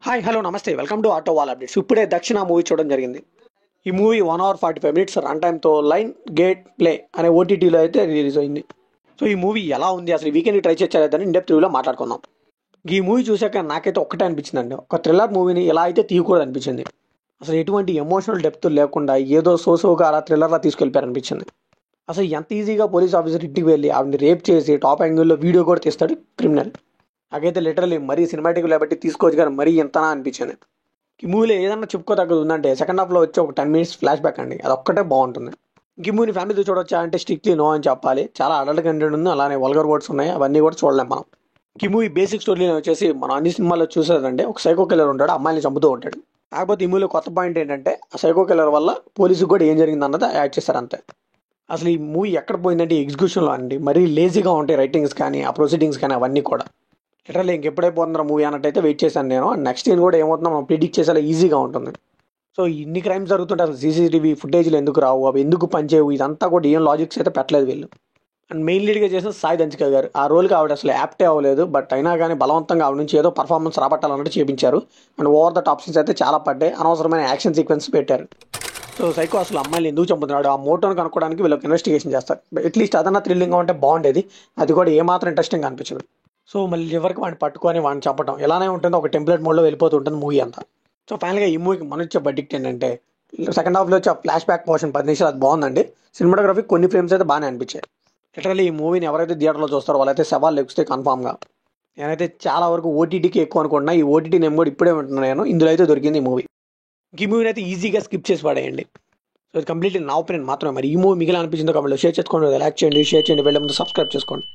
Hi hello నమస్తే welcome to auto wall updates. ఇప్పుడే Dakshina movie చూడడం జరిగింది. ఈ మూవీ 1 hour 45 minutes రన్ టైమ్తో లైన్ గేట్ ప్లే అనే ఓటీటీలో అయితే రిలీజ్ అయింది. సో ఈ మూవీ ఎలా ఉంది, అసలు వీకెండ్ ట్రై చేయలేదని ఇన్ డెప్త్ రివ్యూలో మాట్లాడుకుందాం. ఈ మూవీ చూసాక నాకైతే ఒక్కటే అనిపించిందండి, ఒక థ్రిల్లర్ మూవీని ఎలా అయితే తీయకూడదు అనిపించింది. అసలు ఎటువంటి ఎమోషనల్ డెప్త్ లేకుండా ఏదో సోసోగా అలా థ్రిల్లర్లా తీసుకెళ్ళిపోయారనిపించింది. అసలు ఎంత ఈజీగా పోలీస్ ఆఫీసర్ ఇంటికి వెళ్ళి ఆవిడని రేప్ చేసి టాప్ యాంగిల్లో వీడియో కూడా తీస్తాడు క్రిమినల్. నాకైతే లిటరల్లీ మరీ సినిమాటిక్ లేబట్టి తీసుకోవచ్చు కానీ మరీ ఎంతనా అనిపించింది. ఈ మూవీలో ఏదన్నా చెప్పుకోదగ్గది ఉందంటే సెకండ్ హాఫ్లో వచ్చి ఒక 10 minutes ఫ్లాష్ బ్యాక్ అండి, అది ఒక్కటే బాగుంటుంది. ఈ మూవీని ఫ్యామిలీతో చూడొచ్చా అంటే స్ట్రిక్ట్లీ నో అని చెప్పాలి. చాలా అడల్ట్ కంటెంట్ ఉంది, అలానే వల్గర్ వర్డ్స్ ఉన్నాయి, అవన్నీ కూడా చూడలేం మనం. ఈ మూవీ బేసిక్ స్టోరీలో వచ్చేసి మనం అన్ని సినిమాల్లో చూసేదంటే ఒక సైకో కిల్లర్ ఉంటాడు, అమ్మాయిని చంపుతూ ఉంటాడు. కాకపోతే ఈ మూవీలో కొత్త పాయింట్ ఏంటంటే ఆ సైకో కిల్లర్ వల్ల పోలీసుకు కూడా ఏం జరిగింది అన్నది యాడ్ చేశారు అంతే. అసలు ఈ మూవీ ఎక్కడ పోయిందంటే ఎగ్జిక్యూషన్లో అండి, మరీ లేజీగా ఉంటాయి రైటింగ్స్ కానీ ఆ ప్రొసీడింగ్స్ కానీ అవన్నీ కూడా. లిటరల్లీ ఇంకెప్పుడైపోతుందా మూవీ అన్నట్టయితే వెయిట్ చేశాను నేను. అండ్ నెక్స్ట్ సీన్ కూడా ఏమవుతుందో మనం ప్రిడిక్ట్ చేసేలా ఈజీగా ఉంటుంది. సో ఇన్ని క్రైమ్స్ జరుగుతుంటే అసలు సీసీటీవీ ఫుటేజ్లు ఎందుకు రావు, అవి ఎందుకు పనిచేయవు, ఇదంతా కూడా ఏం లాజిక్స్ అయితే పెట్టలేదు వీళ్ళు. అండ్ మెయిన్ లీడ్గా చేసిన సాయి దంచిక గారు, ఆ రోల్కి ఆవిడ అసలు యాప్టే అవ్వలేదు, బట్ అయినా కానీ బలవంతంగా ఆవిడ నుంచి ఏదో పర్ఫార్మెన్స్ రాబట్టాలన్నట్టు చేపించారు. And over the top scenes అయితే చాలా పడ్డాయి, అనవసరమైన యాక్షన్ సీక్వెన్స్ పెట్టారు. సో సైకో అసలు అమ్మాయిలు ఎందుకు చంపుతున్నాడు, ఆ మోటోని కనుక్కోవడానికి వీళ్ళకి ఇన్వెస్టిగేషన్ చేస్తారు. అట్లీస్ట్ అదన్నా థ్రిల్లింగ్గా ఉంటే బాగుండేది, అది కూడా ఏమాత్రం ఇంట్రెస్టింగ్ అనిపించదు. సో మళ్ళీ ఎవరికి వాడిని పట్టుకొని వాడిని చంపడం ఎలానే ఉంటుందో ఒక టెంప్లెట్ మోడ్లో వెళ్ళిపోతూ ఉంటుంది మూవీ అంతా. సో ఫైనల్గా ఈ మూవీకి మన ఇచ్చే బడ్జెట్ ఏంటంటే సెకండ్ హాఫ్లో వచ్చి ఆ ఫ్లాష్ బ్యాక్ పోర్షన్ 10 నిమిషాలు, అది బాగుందండి. సినిమాటోగ్రఫీ కొన్ని ఫ్రేమ్స్ అయితే బాగానే అనిపించాయి. లిటరల్లీ ఈ మూవీని ఎవరైతే థియేటర్లో చూస్తారో వాళ్ళైతే సవాళ్ళు లెక్కిస్తే కన్ఫామ్గా. నేనైతే చాలా వరకు ఓటీటీకి ఎక్కువ అనుకుంటున్నా, ఈ ఓటీటీ నేమ్ కూడా ఇప్పుడే ఉంటున్నాను నేను, ఇందులో అయితే దొరికింది ఈ మూవీ. ఈ మూవీని అయితే ఈజీగా స్కిప్ చేసి పడేయండి. సో ఇది కంప్లీట్లీ నా ఒపీనియన్ మాత్రమే. మరి ఈ మూవీ మిగిలిన అనిపించిందో కాబట్టి షేర్ చేసుకోండి, లైక్ చేయండి, షేర్ చేయండి, వెళ్ళే ముందు సబ్స్క్రైబ్ చేసుకోండి.